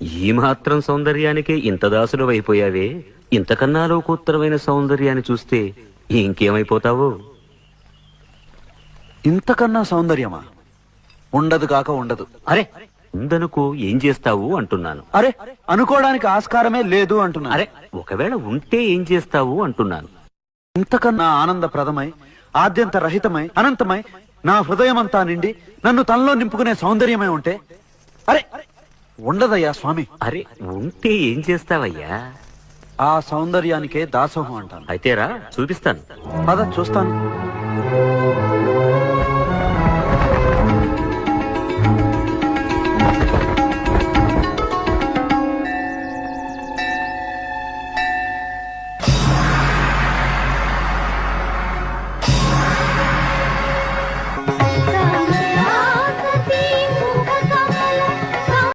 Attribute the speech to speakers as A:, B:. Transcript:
A: ఈ మాత్రం సౌందర్యానికే ఇంత దాసులు అయిపోయావే, ఇంతకన్నా లోకోత్తరమైన సౌందర్యాన్ని చూస్తే ఇంకేమైపోతావో.
B: ఇంతకన్నా సౌందర్యమా? ఉండదు కాక ఉండదు.
A: అరే ఉందనుకో ఏం చేస్తావు అంటున్నాను.
B: అరే అనుకోవడానికి ఆస్కారమే లేదు అంటున్నా.
A: అరే ఒకవేళ ఉంటే ఏం చేస్తావు అంటున్నాను.
B: ఇంతకన్నా ఆనందప్రదమై, ఆద్యంత రహితమై, అనంతమై, నా హృదయమంతా నిండి నన్ను తనలో నింపుకునే సౌందర్యమై ఉంటే అరే ఉండదయ్యా స్వామి.
A: అరే ఉంటే ఏం చేస్తావయ్యా?
B: ఆ సౌందర్యానికే దాసోహం అంటాను.
A: అయితేరా చూపిస్తాను.
B: పద చూస్తాను.